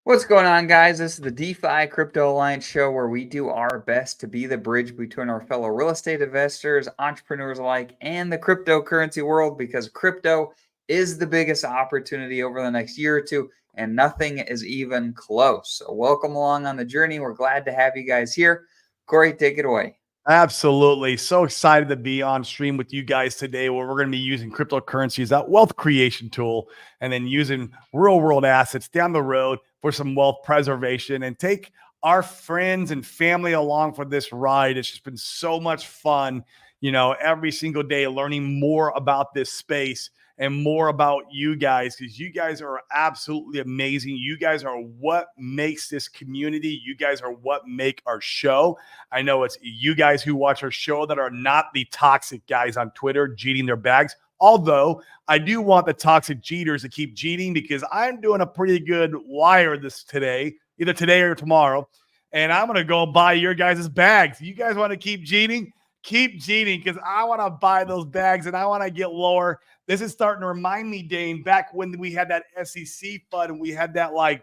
What's going on, guys? This is the DeFi Crypto Alliance show where we do our best to be the bridge between our fellow real estate investors, entrepreneurs alike, and the cryptocurrency world because crypto is the biggest opportunity over the next year or two, and nothing is even close. So, welcome along on the journey. We're glad to have you guys here. Corey, take it away. Absolutely. So excited to be on stream with you guys today where we're going to be using cryptocurrency as that wealth creation tool and then using real world assets down the road for some wealth preservation and take our friends and family along for this ride. It's just been so much fun, every single day learning more about this space and more about you guys because you guys are absolutely amazing. You guys are what makes this community. You guys are what make our show. I know it's you guys who watch our show that are not the toxic guys on Twitter cheating their bags. Although I do want the toxic cheaters to keep cheating because I'm doing a pretty good wire this today, either today or tomorrow. And I'm going to go buy your guys' bags. You guys want to keep cheating? Keep cheating because I want to buy those bags and I want to get lower. This is starting to remind me, Dane, back when we had that SEC fund and we had that like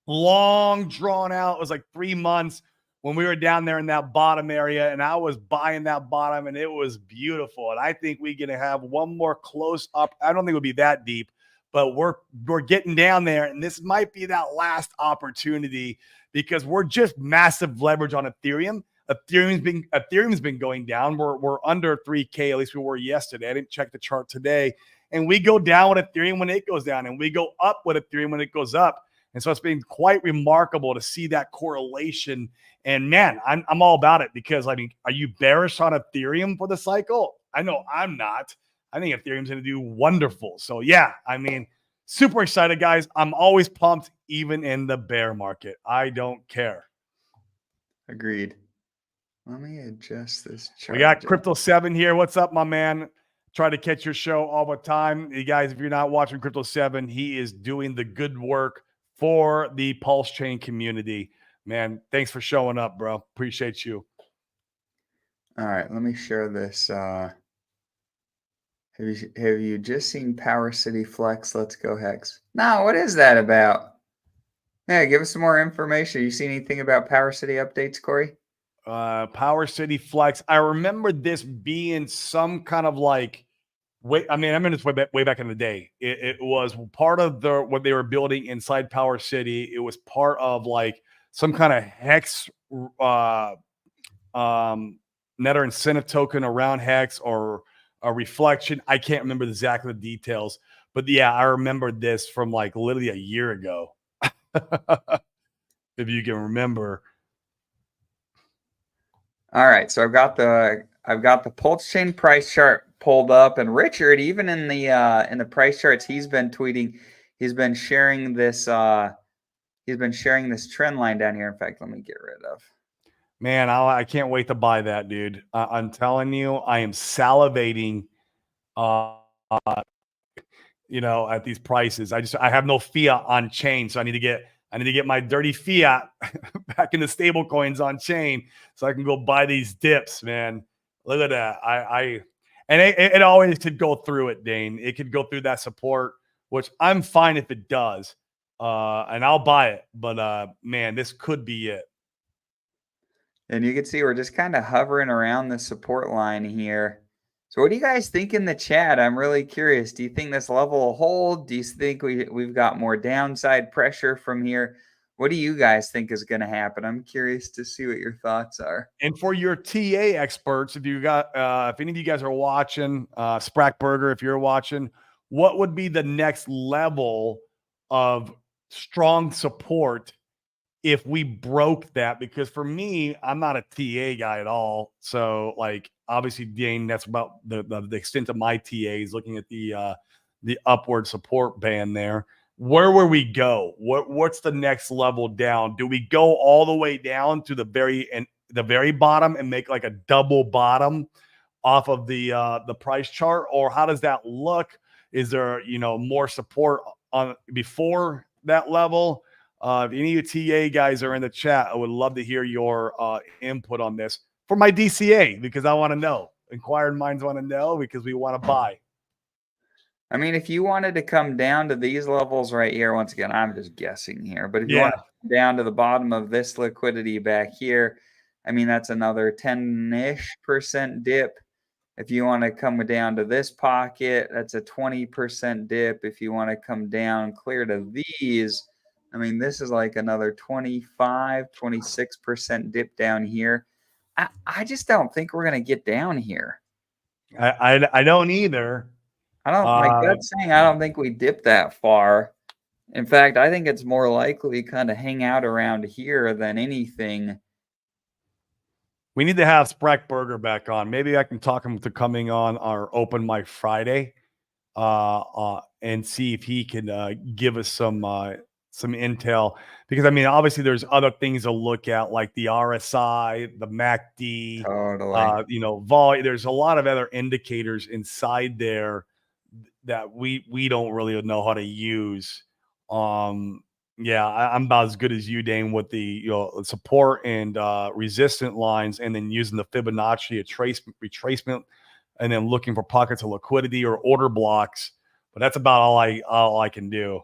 long drawn out, it was like 3 months when we were down there in that bottom area and I was buying that bottom and it was beautiful. And I think we're going to have one more close up. I don't think it would be that deep, but we're getting down there and this might be that last opportunity because we're just massive leverage on Ethereum. Ethereum's been going down. We're under 3K, at least we were yesterday. I didn't check the chart today. And we go down with Ethereum when it goes down, and we go up with Ethereum when it goes up. And so it's been quite remarkable to see that correlation. And man, I'm all about it because I mean, are you bearish on Ethereum for the cycle? I know I'm not. I think Ethereum's going to do wonderful. So yeah, I mean, super excited, guys. I'm always pumped, even in the bear market. I don't care. Agreed. Let me adjust this chart. We got Crypto 7 here. What's up, my man? Try to catch your show all the time. You guys, if you're not watching Crypto 7, he is doing the good work for the Pulsechain community. Man, thanks for showing up, bro. Appreciate you. All right, let me share this. Have you just seen Power City Flex? Let's go Hex. No, what is that about? Yeah, give us some more information. You seen anything about Power City updates, Corey? Power City Flex. I remember this being some kind of like, I mean it's way back in the day. It was part of what they were building inside Power City. It was part of like some kind of Hex Netter incentive token around Hex or a reflection. I can't remember exactly the details, but yeah, I remember this from like literally a year ago. If you can remember. All right, so I've got the Pulsechain price chart pulled up, and Richard, even in the price charts he's been tweeting, he's been sharing this trend line down here. In fact, let me get rid of. Man, I can't wait to buy that, dude. I'm telling you, I am salivating. At these prices, I have no fiat on chain, so I need to get my dirty fiat back into stable coins on chain so I can go buy these dips, man. Look at that. And it always could go through it, Dane. It could go through that support, which I'm fine if it does. And I'll buy it. But man, this could be it. And you can see we're just kind of hovering around the support line here. So what do you guys think in the chat? I'm really curious. Do you think this level will hold? Do you think we've got more downside pressure from here? What do you guys think is going to happen? I'm curious to see what your thoughts are. And for your TA experts, if any of you guys are watching, Sprackburger, if you're watching, what would be the next level of strong support if we broke that? Because for me, I'm not a TA guy at all. So like, obviously, Dane, that's about the extent of my TAs looking at the upward support band there. Where will we go? What's the next level down? Do we go all the way down to the very bottom and make like a double bottom off of the price chart, or how does that look? Is there more support on before that level? If any of you TA guys are in the chat, I would love to hear your input on this for my DCA because I want to know. Inquired minds want to know because we want to buy. I mean, if you wanted to come down to these levels right here, once again, I'm just guessing here, but if you want Yeah. to come down to the bottom of this liquidity back here, I mean, that's another 10-ish% dip. If you want to come down to this pocket, that's a 20% dip. If you want to come down clear to these, I mean, this is like another 25, 26% dip down here. I just don't think we're going to get down here. I don't either. My gut's saying I don't think we dip that far. In fact, I think it's more likely kind of hang out around here than anything. We need to have Sprackberger back on. Maybe I can talk him to coming on our open mic Friday, and see if he can give us some intel. Because I mean, obviously, there's other things to look at, like the RSI, the MACD, Totally. vol. There's a lot of other indicators inside there that we don't really know how to use. Yeah, I'm about as good as you, Dane, with the support and resistant lines, and then using the Fibonacci retracement, and then looking for pockets of liquidity or order blocks. But that's about all I can do.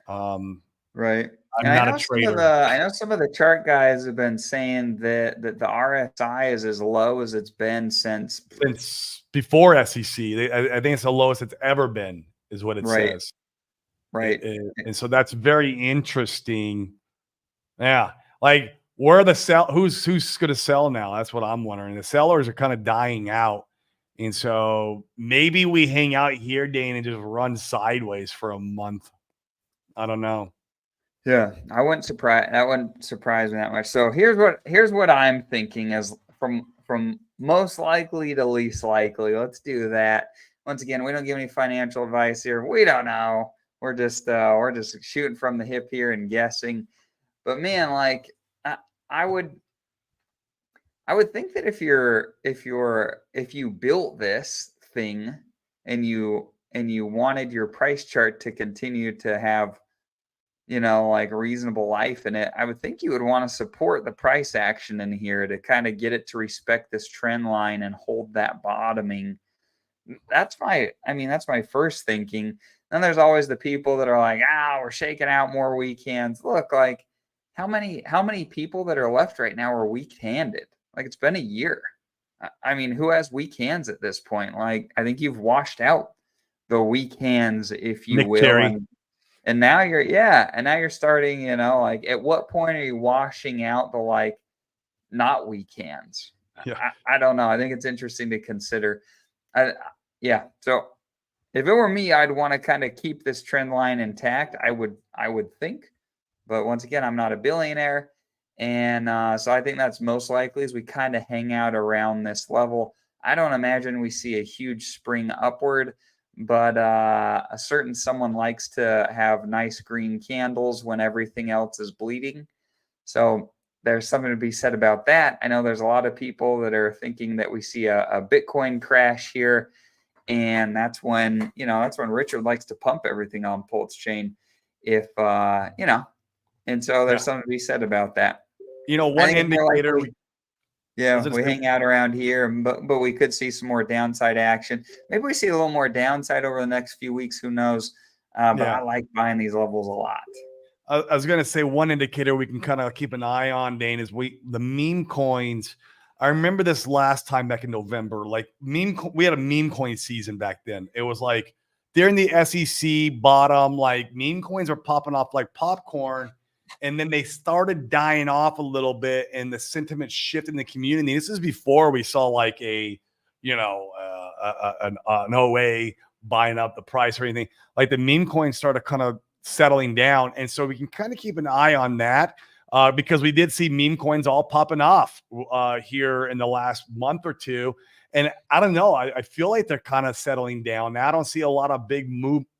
Right. I'm And not a trader. I know some of the chart guys have been saying that the RSI is as low as it's been since Since before SEC. I think it's the lowest it's ever been, is what it right, says. right. And so that's very interesting. Yeah. Like, where are the sell? Who's going to sell now? That's what I'm wondering. The sellers are kind of dying out. And so maybe we hang out here, Dane, and just run sideways for a month. I don't know. Yeah, that wouldn't surprise me that much. So here's what I'm thinking is from most likely to least likely. Let's do that. Once again, we don't give any financial advice here. We don't know. We're just shooting from the hip here and guessing. But man, like I, I would think that if you built this thing and you wanted your price chart to continue to have like a reasonable life in it, I would think you would want to support the price action in here to kind of get it to respect this trend line and hold that bottoming. That's my first thinking. Then there's always the people that are like, we're shaking out more weak hands. Look, like how many people that are left right now are weak handed? Like it's been a year. I mean, who has weak hands at this point? Like I think you've washed out the weak hands, if you Nick will, Cherry. and now you're starting, like at what point are you washing out the like not weak hands? Yeah. I don't know. I think it's interesting to consider. Yeah. So if it were me, I'd want to kind of keep this trend line intact. I would think, but once again, I'm not a billionaire, and so I think that's most likely as we kind of hang out around this level. I don't imagine we see a huge spring upward, but a certain someone likes to have nice green candles when everything else is bleeding. So there's something to be said about that. I know there's a lot of people that are thinking that we see a Bitcoin crash here, and that's when Richard likes to pump everything on Pulsechain. If and so Yeah. there's something to be said about that. I One think it's more indicator. likely, we hang out around here, but we could see some more downside action. Maybe we see a little more downside over the next few weeks. Who knows? But Yeah. I like buying these levels a lot. I was going to say one indicator we can kind of keep an eye on, Dane, is the meme coins. I remember this last time back in November, like we had a meme coin season back then. It was like during the SEC bottom, like meme coins were popping off like popcorn, and then they started dying off a little bit, and the sentiment shifted in the community. This is before we saw like an OA buying up the price or anything. Like the meme coins started kind of settling down. And so we can kind of keep an eye on that because we did see meme coins all popping off here in the last month or two. And I don't know, I feel like they're kind of settling down. Now, I don't see a lot of big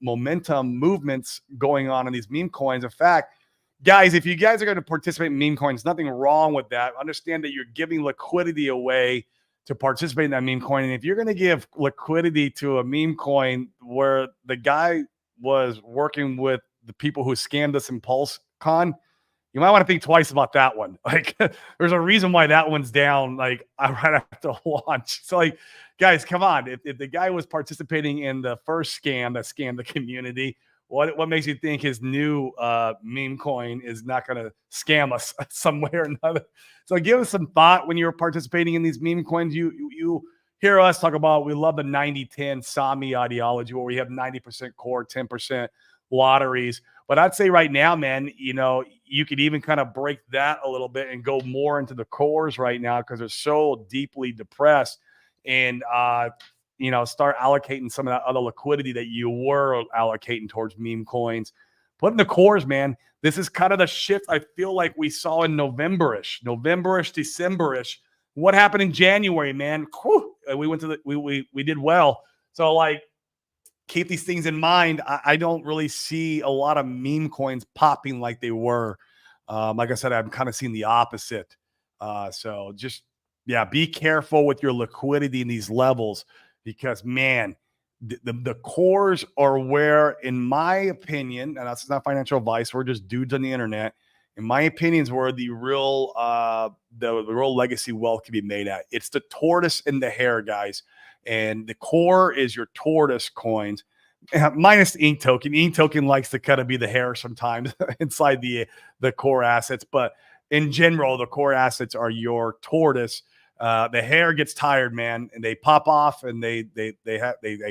momentum movements going on in these meme coins. In fact, guys, if you guys are going to participate in meme coins, nothing wrong with that. Understand that you're giving liquidity away to participate in that meme coin. And if you're going to give liquidity to a meme coin where the guy was working with the people who scammed us in PulseCon, you might want to think twice about that one. Like, there's a reason why that one's down, like, right after launch. So, like, guys, come on. If the guy was participating in the first scam that scammed the community, what makes you think his new meme coin is not going to scam us some way or another? So, give us some thought when you're participating in these meme coins. You hear us talk about, we love the 90-10 Sami ideology, where we have 90% core, 10% lotteries. But I'd say right now, man, you could even kind of break that a little bit and go more into the cores right now, because they're so deeply depressed, and start allocating some of that other liquidity that you were allocating towards meme coins. Put in the cores, man. This is kind of the shift I feel like we saw in November-ish, December-ish. What happened in January, man? Whew, we went to we did well. So, like, keep these things in mind. I don't really see a lot of meme coins popping like they were. Like I said, I'm kind of seeing the opposite. So just, yeah, be careful with your liquidity in these levels, because, man, the cores are where, in my opinion, and that's not financial advice, we're just dudes on the internet. In my opinion, is where the real legacy wealth can be made at. It's the tortoise and the hare, guys. And the core is your tortoise coins, minus the ink token. Ink token likes to kind of be the hare sometimes inside the core assets, but in general, the core assets are your tortoise. The hare gets tired, man, and they pop off, and they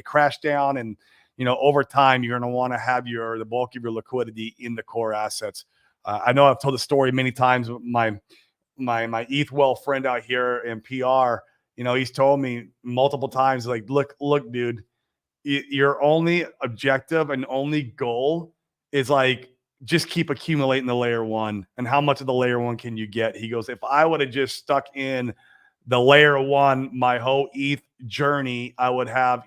crash down, and over time you're going to want to have the bulk of your liquidity in the core assets. I know I've told the story many times. My ETH well friend out here in PR, he's told me multiple times, like, look, dude, your only objective and only goal is, like, just keep accumulating the layer one. And how much of the layer one can you get? He goes, if I would have just stuck in the layer one my whole ETH journey, I would have,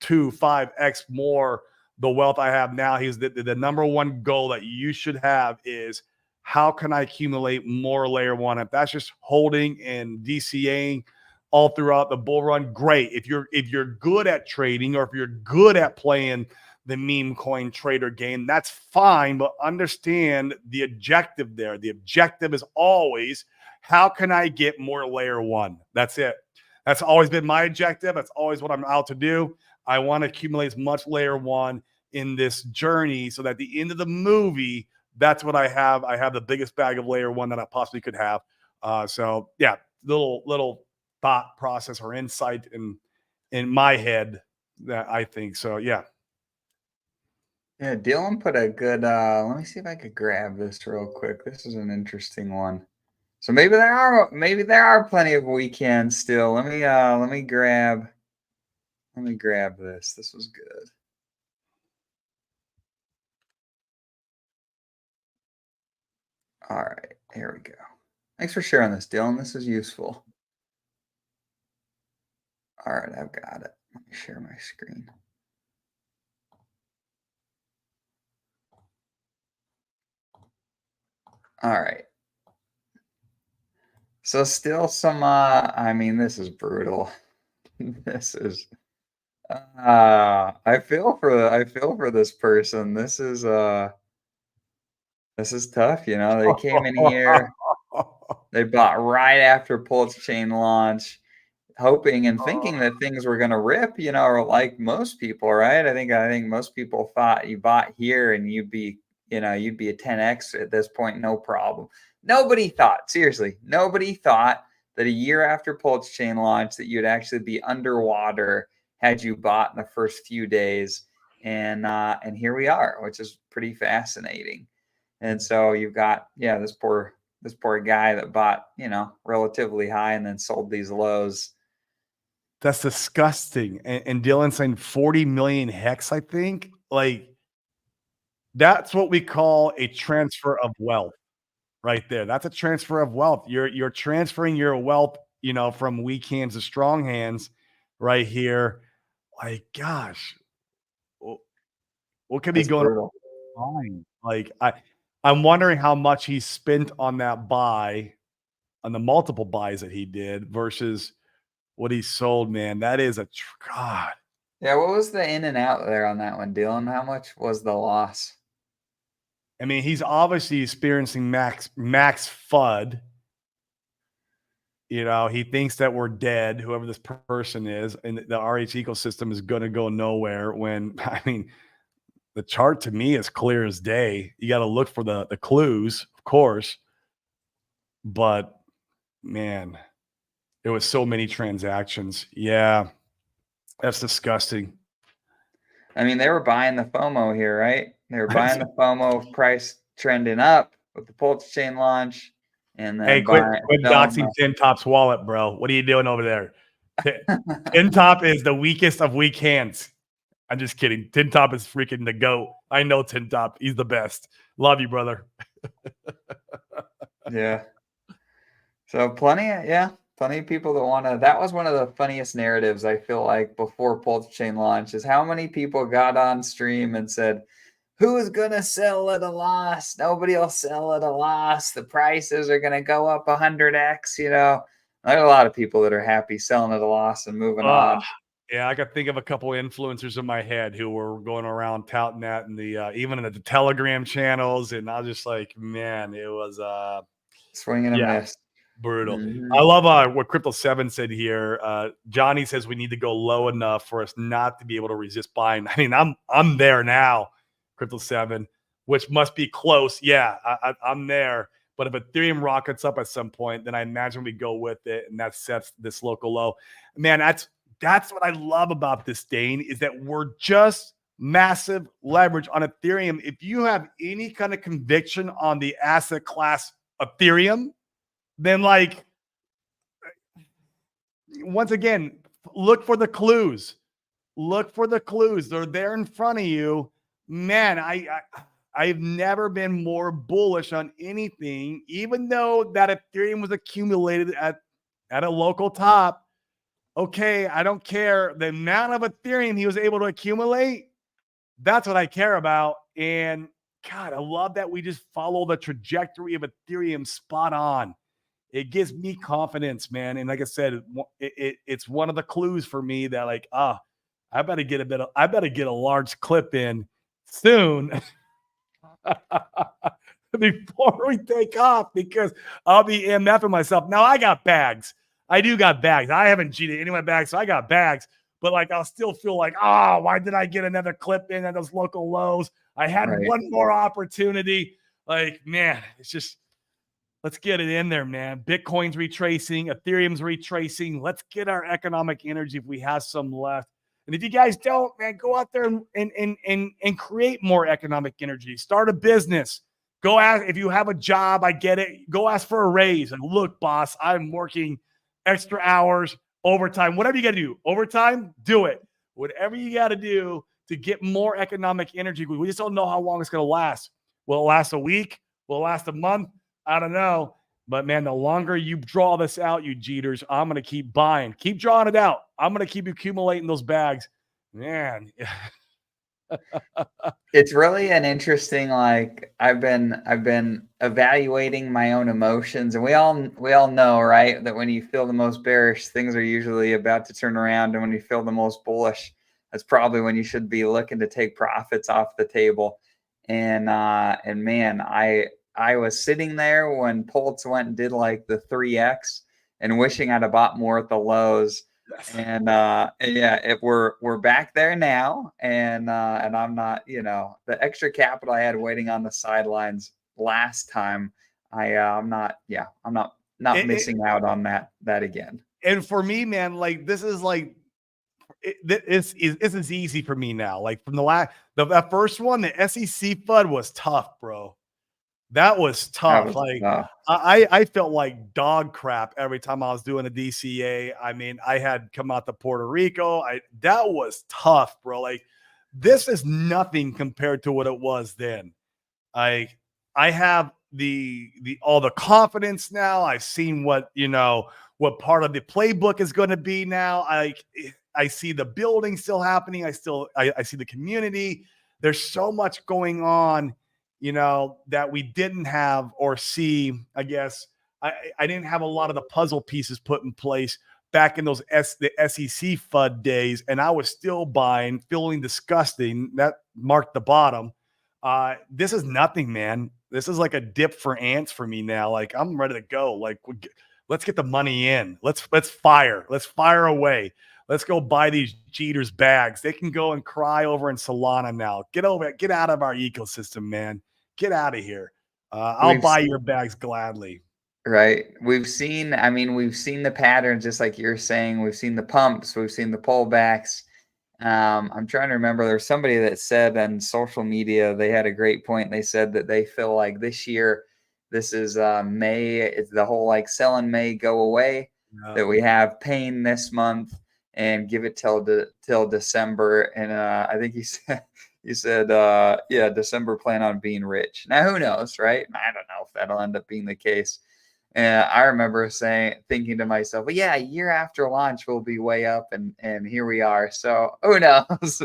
2-5x more the wealth I have now. He's the number one goal that you should have is, how can I accumulate more layer one? If that's just holding and DCAing all throughout the bull run, great. If you're good at trading, or if you're good at playing the meme coin trader game, that's fine. But understand the objective there. The objective is always, how can I get more layer one? That's it. That's always been my objective. That's always what I'm out to do. I want to accumulate as much layer one in this journey, so that at the end of the movie, that's what I have. I have the biggest bag of layer one that I possibly could have. So yeah, little thought process or insight in my head that I think. So yeah. Yeah, Dylan put a good let me see if I could grab this real quick. This is an interesting one. So maybe there are plenty of weekends still. Let me grab this. This was good. All right, here we go. Thanks for sharing this, Dylan. This is useful. All right, I've got it. Let me share my screen. All right. So still some I mean, this is brutal. This is I feel for this person. This is tough, They came in here, they bought right after Pulsechain launch, hoping and thinking that things were gonna rip, or like most people, right? I think most people thought you bought here and you'd be a 10x at this point, no problem. Nobody thought, seriously, nobody thought that a year after Pulsechain launch that you'd actually be underwater had you bought in the first few days. And here we are, which is pretty fascinating. And so you've got, yeah, this poor guy that bought, relatively high and then sold these lows. That's disgusting. And Dylan saying 40 million hex, I think. Like, that's what we call a transfer of wealth right there. That's a transfer of wealth. You're transferring your wealth, from weak hands to strong hands right here. Like, gosh, what could be That's going brutal. on? Like, I'm wondering how much he spent on that buy, on the multiple buys that he did, versus what he sold, man. That is God. Yeah, what was the in and out there on that one, Dylan? How much was the loss? I mean, he's obviously experiencing max FUD. You know, he thinks that we're dead, whoever this person is, and the RH ecosystem is going to go nowhere. When I mean, the chart to me is clear as day. You got to look for the clues, of course, but man, there was so many transactions. Yeah, that's disgusting. I mean, they were buying the FOMO here, right? They were buying the FOMO of price trending up with the Pulsechain launch, and Hey, then quit buying selling doxing Tin Top's wallet, bro. What are you doing over there? Tin Top is the weakest of weak hands. I'm just kidding. Tin Top is freaking the GOAT. I know Tin Top. He's the best. Love you, brother. Yeah. So plenty of people that want to. That was one of the funniest narratives I feel like before Pulsechain launch is how many people got on stream and said, "Who's gonna sell at a loss? Nobody will sell at a loss. The prices are gonna go up 100x." You know, there are a lot of people that are happy selling at a loss and moving Uh, on. yeah, I could think of a couple of influencers in my head who were going around touting that in the even in the Telegram channels, and I was just like, man, it was Swing and a yeah, miss. brutal. Mm-hmm. I love what Crypto 7 said here. Johnny says we need to go low enough for us not to be able to resist buying. I mean, I'm there now, Crypto 7, which must be close. Yeah, I'm there. But if Ethereum rockets up at some point, then I imagine we go with it, and that sets this local low. Man, that's what I love about this, Dane, is that we're just massive leverage on Ethereum. If you have any kind of conviction on the asset class Ethereum, then like once again, look for the clues. Look for the clues. They're there in front of you. Man, I've never been more bullish on anything, even though that Ethereum was accumulated at a local top. Okay, I don't care. The amount of Ethereum he was able to accumulate, that's what I care about. And God, I love that we just follow the trajectory of Ethereum spot on. It gives me confidence, man. And like I said, it's one of the clues for me that like, I better get I better get a large clip in soon before we take off because I'll be MFing myself. Now I got bags. I do got bags. I haven't cheated any of my bags, so I got bags. But like, I'll still feel like, why did I get another clip in at those local lows? I had Right. one more opportunity. Like, man, it's just let's get it in there, man. Bitcoin's retracing, Ethereum's retracing. Let's get our economic energy if we have some left. And if you guys don't, man, go out there and create more economic energy. Start a business. Go ask if you have a job. I get it. Go ask for a raise. And look, boss, I'm working extra hours, overtime, whatever you got to do. Overtime, do it. Whatever you got to do to get more economic energy. We just don't know how long it's going to last. Will it last a week? Will it last a month? I don't know. But man, the longer you draw this out, you Jeters, I'm going to keep buying. Keep drawing it out. I'm going to keep accumulating those bags. Man. It's really an interesting like I've been evaluating my own emotions, and we all know, right, that when you feel the most bearish, things are usually about to turn around, and when you feel the most bullish, that's probably when you should be looking to take profits off the table. And man, I was sitting there when Pulse went and did like the 3x and wishing I'd have bought more at the lows. Yes. And yeah, we're back there now, and I'm not, the extra capital I had waiting on the sidelines last time. I'm not It, missing out on that again. and for me, man, like this is like this is easy for me now. Like from that first one, the SEC FUD was tough, bro. That was That tough. was Like tough. I felt like dog crap every time I was doing a DCA. I mean, I had come out to Puerto Rico. That was tough, bro. Like this is nothing compared to what it was then. I I have the all the confidence now. I've seen what part of the playbook is going to be now. I see the building still happening. I see the community. There's so much going on, that we didn't have or see. I guess I didn't have a lot of the puzzle pieces put in place back in the SEC FUD days, and I was still buying, feeling disgusting. That marked the bottom. This is nothing, man. This is like a dip for ants for me now. Like I'm ready to go. Like let's get the money in. Let's fire. Let's fire away. Let's go buy these cheaters bags. They can go and cry over in Solana now. Get over it. Get out of our ecosystem, man. Get out of here. I'll We've buy your bags gladly. Right. I mean, we've seen the patterns, just like you're saying. We've seen the pumps, we've seen the pullbacks. I'm trying to remember. There's somebody that said on social media, they had a great point. They said that they feel like this year, this is May, it's the whole like sell in May, go away, Yeah. that we have pain this month and give it till December. And I think he said, yeah, December plan on being rich. Now, who knows, right? I don't know if that'll end up being the case. And I remember thinking to myself, well, yeah, a year after launch, we'll be way up, and here we are. So who knows?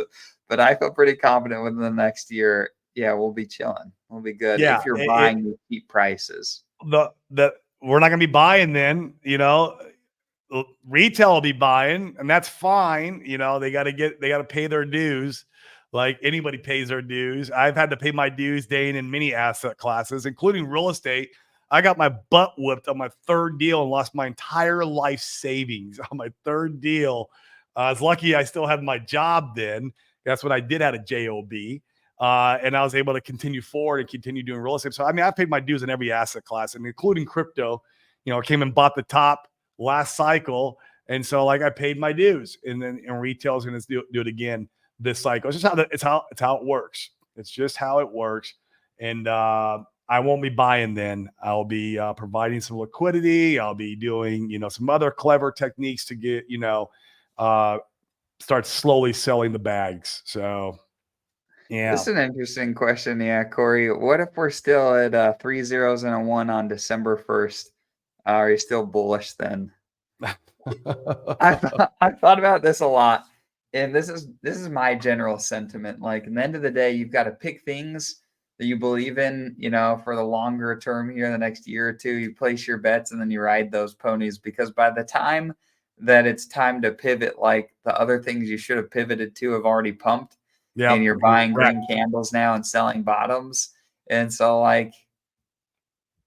But I feel pretty confident within the next year. Yeah, we'll be chilling. We'll be good Yeah. if you're buying with cheap prices. The we're not gonna be buying then, retail will be buying, and that's fine. They got to pay their dues, like anybody pays their dues. I've had to pay my dues, Dane, in many asset classes, including real estate. I got my butt whooped on my third deal and lost my entire life savings on my third deal. I was lucky I still had my job then. That's when I did have a job, and I was able to continue forward and continue doing real estate. So I mean, I paid my dues in every asset class, and including crypto. Came and bought the top last cycle, and so like I paid my dues, and then in retail is going to do it again this cycle. It's just how it works. It's just how it works, and I won't be buying then. I'll be providing some liquidity. I'll be doing some other clever techniques to get start slowly selling the bags. So yeah, This is an interesting question. Yeah, Corey, what if we're still at 3 zeros and a 1 on December 1st? Are you still bullish then? I've thought about this a lot, and this is my general sentiment. Like, at the end of the day, you've got to pick things that you believe in, for the longer term here, the next year or two. You place your bets and then you ride those ponies, because by the time that it's time to pivot, like the other things you should have pivoted to have already pumped, yeah, and you're buying green candles now and selling bottoms. And so, like,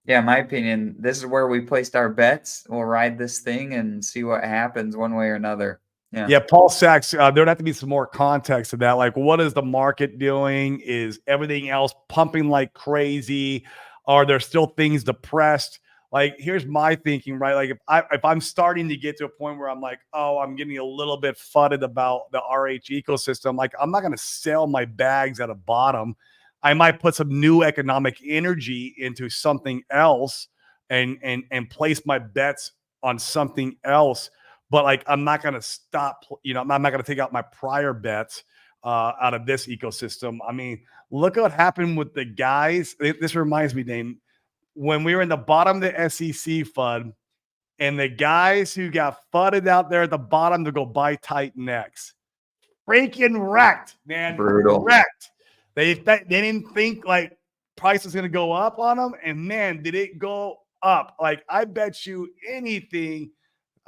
yeah, in my opinion, this is where we placed our bets. We'll ride this thing and see what happens one way or another. Yeah, Paul Sachs, there'd have to be some more context to that. Like, what is the market doing? Is everything else pumping like crazy? Are there still things depressed? Like, here's my thinking, right? Like, if I'm starting to get to a point where I'm like, oh, I'm getting a little bit fudded about the RH ecosystem, like, I'm not going to sell my bags at a bottom. I might put some new economic energy into something else and place my bets on something else. But like, I'm not going to stop, I'm not going to take out my prior bets out of this ecosystem. I mean, look at what happened with the guys. This reminds me, Dane, when we were in the bottom of the SEC fund, and the guys who got fudded out there at the bottom to go buy Titan X, freaking wrecked, man. Brutal. Wrecked. They didn't think like price was going to go up on them, and man, did it go up. Like, I bet you anything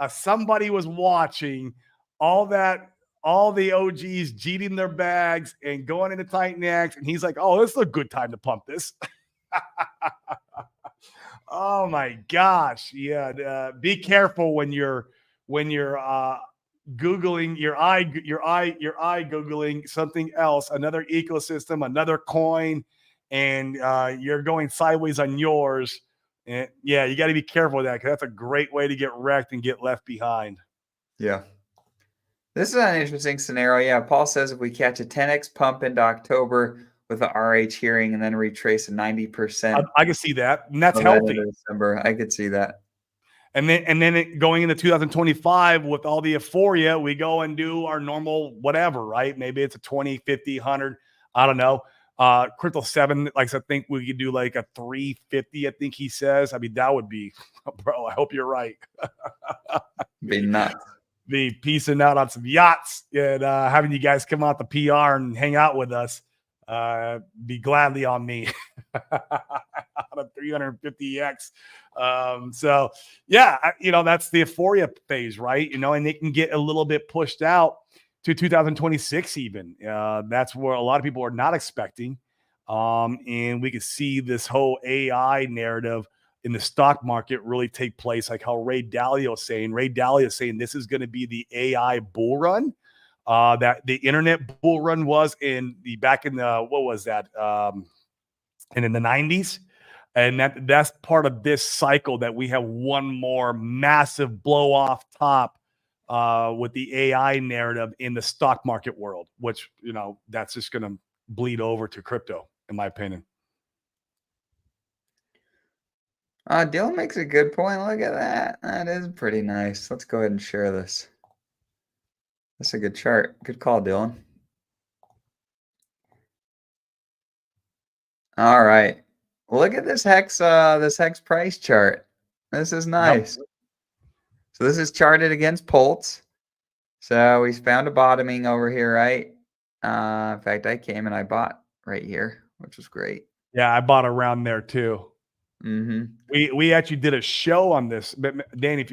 somebody was watching all the OGs jeeting their bags and going into Titan X, and he's like, oh, this is a good time to pump this. Oh my gosh. Yeah. Be careful when you're Googling your eye Googling something else, another ecosystem, another coin, and you're going sideways on yours. And yeah, you got to be careful with that, because that's a great way to get wrecked and get left behind. Yeah. This is an interesting scenario. Yeah, Paul says if we catch a 10x pump into October with the RH hearing and then retrace a 90%, I can see that, and that's healthy. December, I could see that. And then going into 2025 with all the euphoria, we go and do our normal whatever, right? Maybe it's a 20, 50, 100. I don't know. Crypto 7, like I think we could do like a 350, I think he says. I mean, that would be, bro, I hope you're right. Be nuts. Be peacing out on some yachts and having you guys come out the PR and hang out with us. Be gladly on me. On a 350x. So yeah, that's the euphoria phase, right? And they can get a little bit pushed out to 2026 even. That's where a lot of people are not expecting. And we could see this whole AI narrative in the stock market really take place, like how Ray Dalio is saying. Ray Dalio is saying this is going to be the AI bull run, that the internet bull run was back in the, what was that? And in the 90s. And that's part of this cycle, that we have one more massive blow off top with the AI narrative in the stock market world, which, that's just going to bleed over to crypto, in my opinion. Dylan makes a good point. Look at that. That is pretty nice. Let's go ahead and share this. That's a good chart. Good call, Dylan. All right. Look at this hex price chart. This is nice. Yep. So this is charted against Pulse. So we found a bottoming over here, right? In fact, I came and I bought right here, which was great. Yeah, I bought around there too. Mm-hmm. We actually did a show on this, but Dan,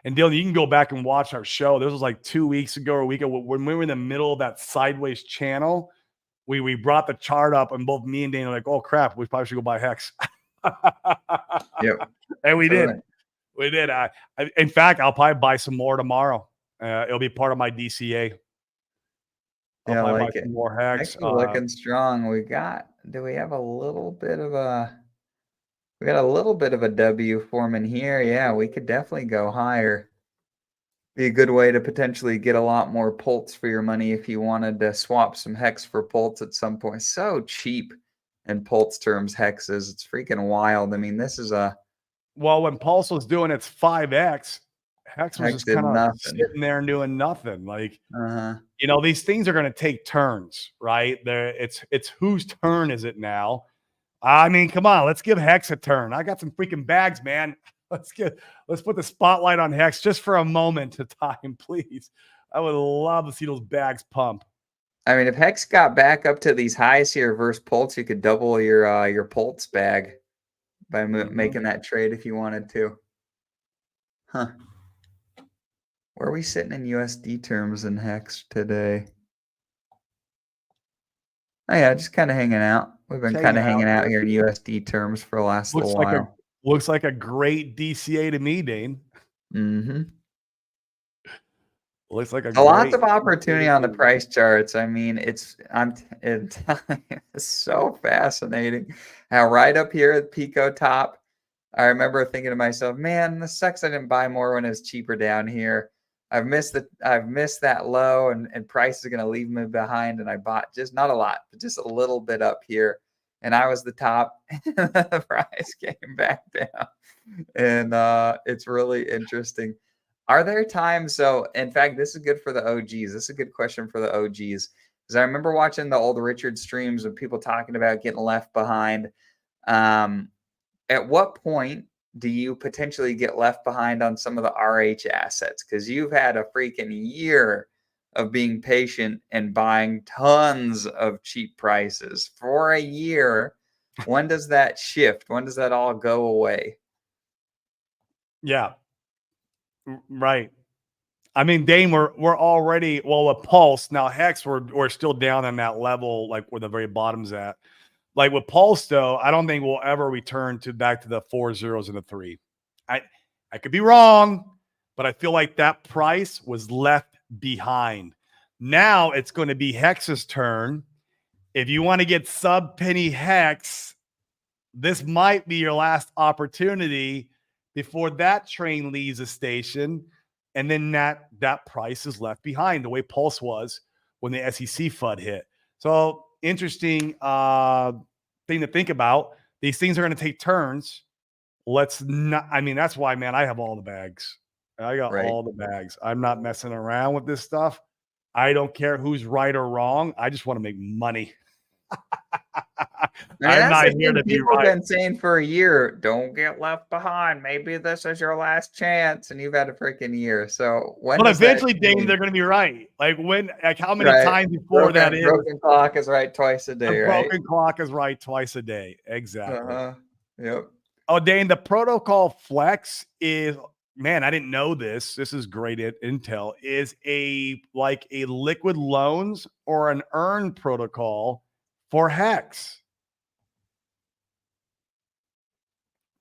Dylan, you can go back and watch our show. This was like 2 weeks ago or a week ago when we were in the middle of that sideways channel. We brought the chart up, and both me and Dan were like, "Oh crap, we probably should go buy Hex." Yep, and we did. We did. In fact, I'll probably buy some more tomorrow. It'll be part of my DCA. I'll probably buy some more Hex. Looking strong. Do we have a little bit of a? We got a little bit of a W forming here. Yeah, we could definitely go higher. Be a good way to potentially get a lot more Pulse for your money if you wanted to swap some Hex for Pulse at some point. So cheap in Pulse terms, Hex is. It's freaking wild. I mean, this is a... Well, when Pulse was doing its 5X, Hex was just kind of sitting there and doing nothing. Like, these things are going to take turns, right? It's whose turn is it now? I mean, come on, let's give Hex a turn. I got some freaking bags, man. Let's put the spotlight on Hex just for a moment of time, please. I would love to see those bags pump. I mean, if Hex got back up to these highs here versus Pulse, you could double your Pulse bag by making that trade if you wanted to. Huh. Where are we sitting in USD terms in Hex today? Oh yeah, just kind of hanging out. We've been kind of hanging out here in USD terms for the last little while. Looks like a great DCA to me, Dane. Mm-hmm. Looks like lots of opportunity on the price charts. I mean, it's so fascinating how right up here at Pico top, I remember thinking to myself, man, this sucks I didn't buy more when it was cheaper down here. I've missed that low, and price is going to leave me behind, and I bought just not a lot, but just a little bit up here, and I was the top, and the price came back down, and it's really interesting. Are there times, so in fact, this is good for the OGs. This is a good question for the OGs, because I remember watching the old Richard streams of people talking about getting left behind. At what point do you potentially get left behind on some of the RH assets? Because you've had a freaking year of being patient and buying tons of cheap prices for a year. When does that shift? When does that all go away? Yeah. Right. I mean, Dane, we're already, well, with Pulse, now Hex, we're still down on that level, like where the very bottom's at. Like with Pulse, though, I don't think we'll ever return back to the 4 zeros and a 3. I could be wrong, but I feel like that price was left behind. Now it's going to be Hex's turn. If you want to get sub penny Hex, this might be your last opportunity before that train leaves the station. And then that price is left behind the way Pulse was when the SEC FUD hit. So interesting thing to think about. These things are going to take turns. Let's not, I mean, that's why, man, I have all the bags. I got all the bags. I'm not messing around with this stuff. I don't care who's right or wrong. I just want to make money. I'm not here to be right. People have been saying for a year, don't get left behind. Maybe this is your last chance, and you've had a freaking year. So when eventually, Dane, they're going to be right. Like how many times before that is? Broken clock is right twice a day. Broken clock is right twice a day. Exactly. Yep. Oh, Dane, the protocol Flex is, man, I didn't know this. This is great intel. Is like a liquid loans or an earn protocol for Hex.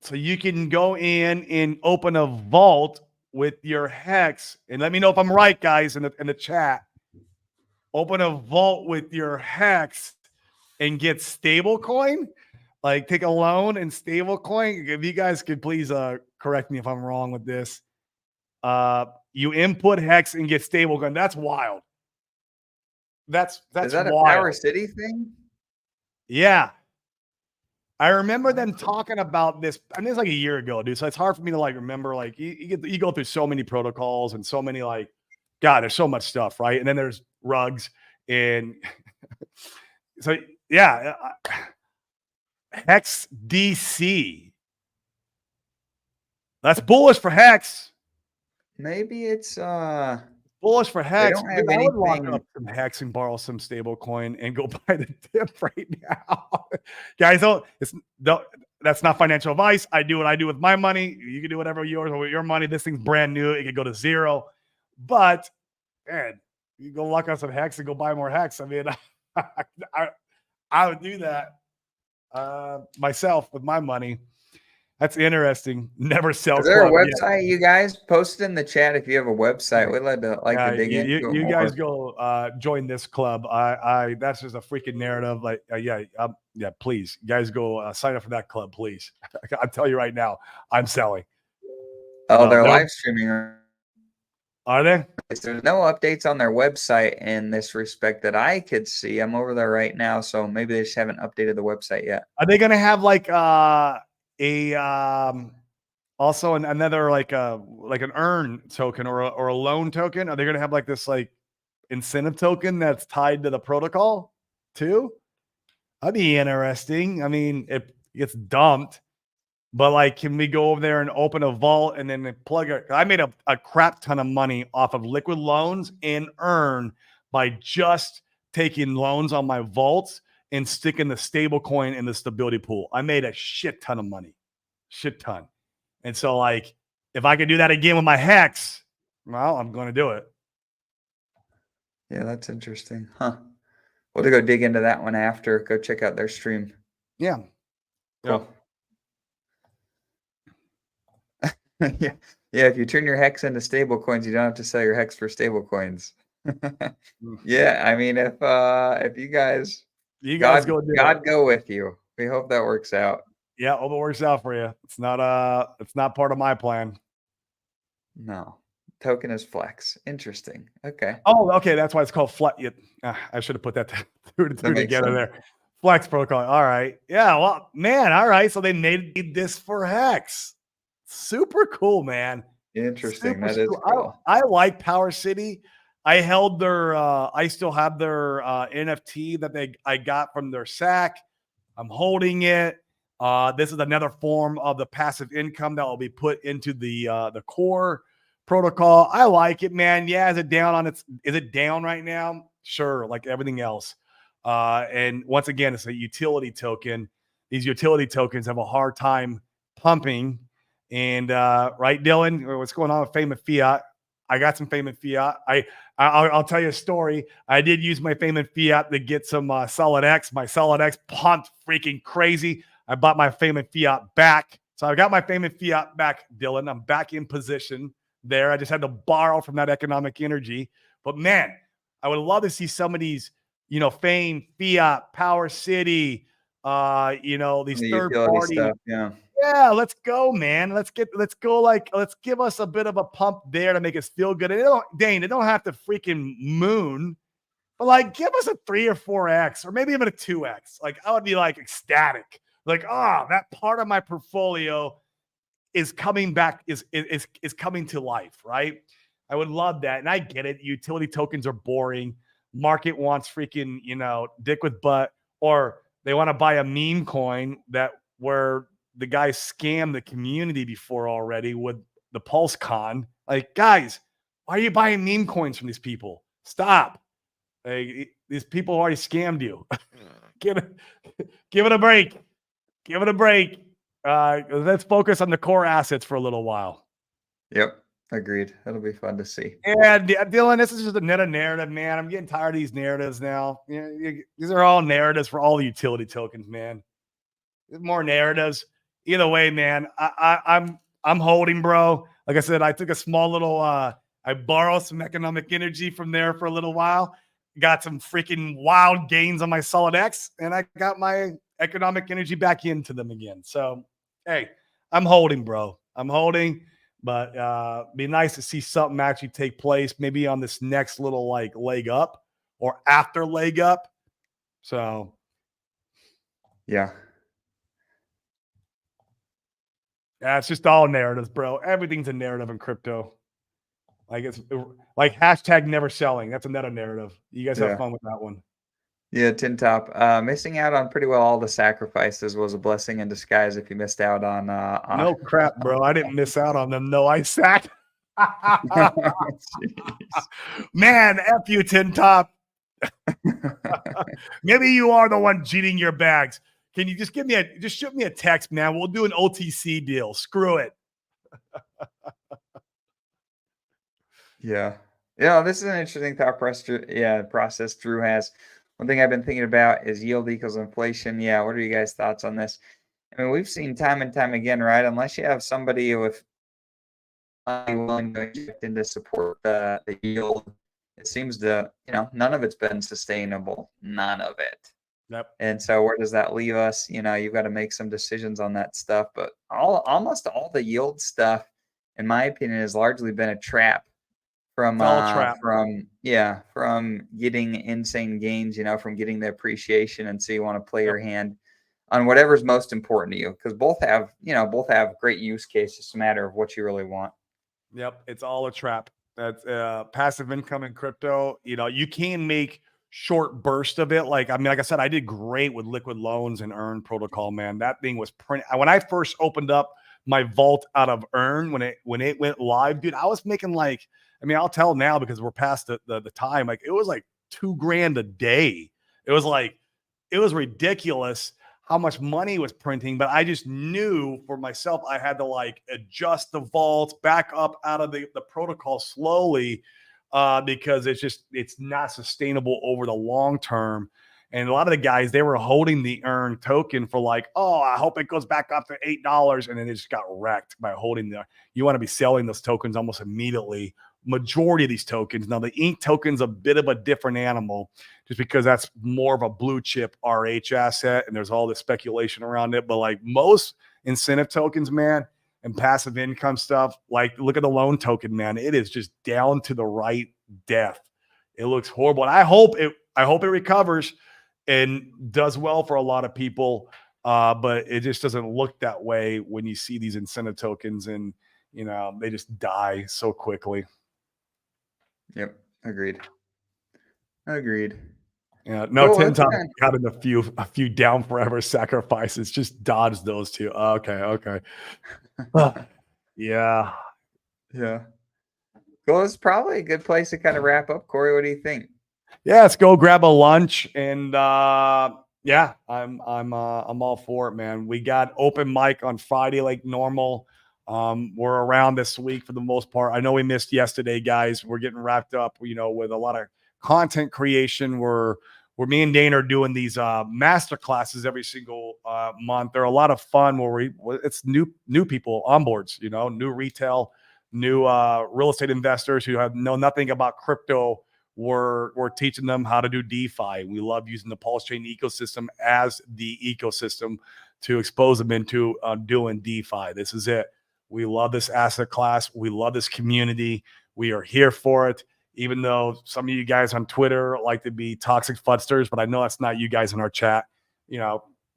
So you can go in and open a vault with your hex, and let me know if I'm right, guys, in the chat. Open a vault with your hex and get stable coin. Like take a loan and stable coin. If you guys could please correct me if I'm wrong with this. You input hex and get stable coin. That's wild. That's Is that a wild. Power City thing? Yeah. I remember them talking about this. I mean, it's like a year ago, dude. So it's hard for me to like remember. Like you go through so many protocols and so many like, God, there's so much stuff, right? And then there's rugs and so yeah, Hex DC. That's bullish for Hex. Maybe it's Bullish for Hex. don't have Dude, I would lock anything. up some Hex and borrow some stable coin and go buy the dip right now. Guys, that's not financial advice. I do what I do with my money. You can do whatever yours or with your money. This thing's brand new. It could go to zero. But man, you go lock up some Hex and go buy more Hex. I mean, I would do that myself with my money. That's interesting. Never sell. Is there a club. website you guys post in the chat if you have a website? We'd like to dig into it you more. guys go join this club. I that's just a freaking narrative. Like yeah, please, you guys go sign up for that club, please. I'll tell you right now, I'm selling. Oh, they're live streaming. Are they? There's no updates on their website in this respect that I could see. I'm over there right now, so maybe they just haven't updated the website yet. Are they gonna have like also another like an earn token or a loan token? Are they gonna have like this like incentive token that's tied to the protocol too? That'd be interesting. I mean, it gets dumped, but like, can we go over there and open a vault and then plug it? I made a crap ton of money off of liquid loans and earn by just taking loans on my vaults and sticking the stable coin in the stability pool. I made a shit ton of money, shit ton. And so like, if I could do that again with my Hex, well, I'm going to do it. Yeah, that's interesting. Huh. We'll go dig into that one after. Go check out their stream. Yeah. Cool. Yep. Yeah. If you turn your Hex into stable coins, you don't have to sell your Hex for stable coins. Yeah, I mean, if you guys God go with you. We hope that works out. Yeah, hope it works out for you. It's not part of my plan. No. Token is Flex. Interesting. Okay. Oh, okay. That's why it's called Flex. I should have put that two together there. Flex protocol. All right. Yeah. Well, man. All right. So they made this for Hex. Super cool, man. Interesting. That is cool. I like Power City. I held their. I still have their NFT that I got from their SAC. I'm holding it. This is another form of the passive income that will be put into the core protocol. I like it, man. Yeah, is it down right now? Sure, like everything else. And once again, it's a utility token. These utility tokens have a hard time pumping. And right, Dylan, what's going on with Fame and Fiat? I got some Fame and Fiat. I'll tell you a story. I did use my Fame and Fiat to get some Solid X. My Solid X pumped freaking crazy. I bought my Fame and Fiat back. So I got my Fame and Fiat back, Dylan. I'm back in position there. I just had to borrow from that economic energy. But man, I would love to see some of these, Fame, Fiat, Power City, these third party stuff. Yeah, let's go, man. Let's go. Let's give us a bit of a pump there to make us feel good. And it don't have to freaking moon, but like give us a 3 or 4x or maybe even a 2x. Like I would be like ecstatic. Like, that part of my portfolio is coming back, is coming to life, right? I would love that. And I get it. Utility tokens are boring. Market wants freaking, dick with butt, or they want to buy a meme coin where the guy scammed the community before already with the Pulsechain. Like, guys, why are you buying meme coins from these people? Stop. These people already scammed you. Give it a break. Give it a break. Let's focus on the core assets for a little while. Yep. Agreed. It'll be fun to see. Yeah, Dylan, this is just another narrative, man. I'm getting tired of these narratives now. These are all narratives for all the utility tokens, man. There's more narratives. either way, man, I'm holding, bro. Like I said, I took a small little I borrowed some economic energy from there for a little while. Got some freaking wild gains on my Solid X, and I got my economic energy back into them again. So, hey, I'm holding, bro. I'm holding, but be nice to see something actually take place, maybe on this next little like leg up or after leg up. So, Yeah. yeah, it's just all narratives, bro. Everything's a narrative in crypto. Like it's like hashtag never selling. That's another narrative. You guys have Yeah. fun with that one. Yeah, Tin Top. Missing out on pretty well all the sacrifices was a blessing in disguise if you missed out on No crap, bro. I didn't miss out on them. No, I sat. Jeez. Man, F you, Tin Top. Maybe you are the one cheating your bags. Can you just shoot me a text, man? We'll do an OTC deal. Screw it. Yeah. Yeah, this is an interesting thought process Drew has. One thing I've been thinking about is yield equals inflation. Yeah, what are you guys' thoughts on this? I mean, we've seen time and time again, right? Unless you have somebody with money willing to inject in to support the yield, it seems to, none of it's been sustainable. None of it. Yep. And so where does that leave us? You've got to make some decisions on that stuff. But almost all the yield stuff, in my opinion, has largely been a trap from It's all a trap. from getting insane gains, from getting the appreciation. And so you want to play Yep. your hand on whatever's most important to you, because both have great use cases. It's a matter of what you really want. Yep, it's all a trap. That's passive income in crypto. You can make short burst of it. Like I said, I did great with liquid loans and Earn protocol. Man, that thing was print. When I first opened up my vault out of Earn, when it went live, dude, I was making like. I'll tell now because we're past the time. Like it was like $2,000 a day. It was ridiculous how much money was printing, but I just knew for myself I had to like adjust the vault back up out of the protocol slowly because it's not sustainable over the long term. And a lot of the guys, they were holding the Earn token for like, oh, I hope it goes back up to $8, and then they just got wrecked by holding the. You want to be selling those tokens almost immediately. Majority of these tokens. Now, the Ink token's a bit of a different animal just because that's more of a blue chip RH asset and there's all this speculation around it. But like most incentive tokens, man, and passive income stuff, like look at the loan token, man. It is just down to the right death. It looks horrible. And I hope it recovers and does well for a lot of people. But it just doesn't look that way when you see these incentive tokens and they just die so quickly. Yep. Agreed. Yeah, no, Cool. Tin Top got in a few down forever sacrifices. Just dodge those two. Okay. Yeah. Yeah. Well, it's probably a good place to kind of wrap up. Corey, what do you think? Yeah, let's go grab a lunch and yeah, I'm all for it, man. We got open mic on Friday like normal. We're around this week for the most part. I know we missed yesterday, guys. We're getting wrapped up, with a lot of content creation. We're me and Dane are doing these master classes every single month. They're a lot of fun it's new people on boards, new retail, new real estate investors who know nothing about crypto. We're teaching them how to do DeFi. We love using the Pulsechain ecosystem as the ecosystem to expose them into doing DeFi. This is it. We love this asset class. We love this community. We are here for it. Even though some of you guys on Twitter like to be toxic fudsters, but I know that's not you guys in our chat.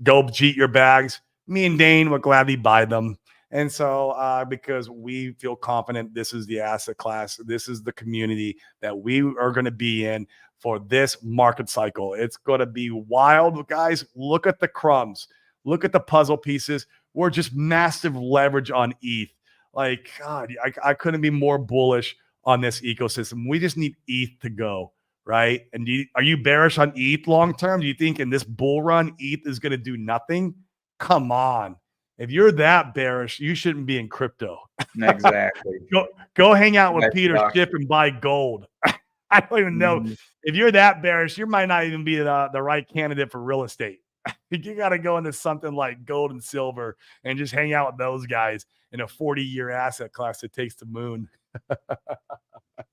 Go cheat your bags. Me and Dane will gladly buy them. And so because we feel confident this is the asset class, this is the community that we are going to be in for this market cycle. It's going to be wild, guys. Look at the crumbs. Look at the puzzle pieces. We're just massive leverage on ETH. Like, God, I couldn't be more bullish on this ecosystem. We just need ETH to go, right? And are you bearish on ETH long term? Do you think in this bull run, ETH is going to do nothing? Come on. If you're that bearish, you shouldn't be in crypto. Exactly. Go hang out with Peter Schiff and buy gold. I don't even know. If you're that bearish, you might not even be the right candidate for real estate. You got to go into something like gold and silver and just hang out with those guys in a 40-year asset class that takes the moon.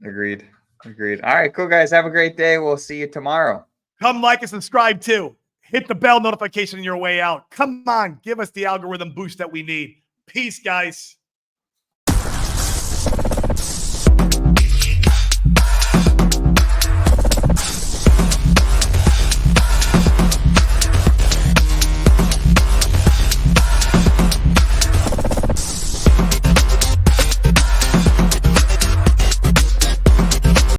Agreed. Agreed. All right, cool guys. Have a great day. We'll see you tomorrow. Come like and subscribe too. Hit the bell notification on your way out. Come on, give us the algorithm boost that we need. Peace, guys.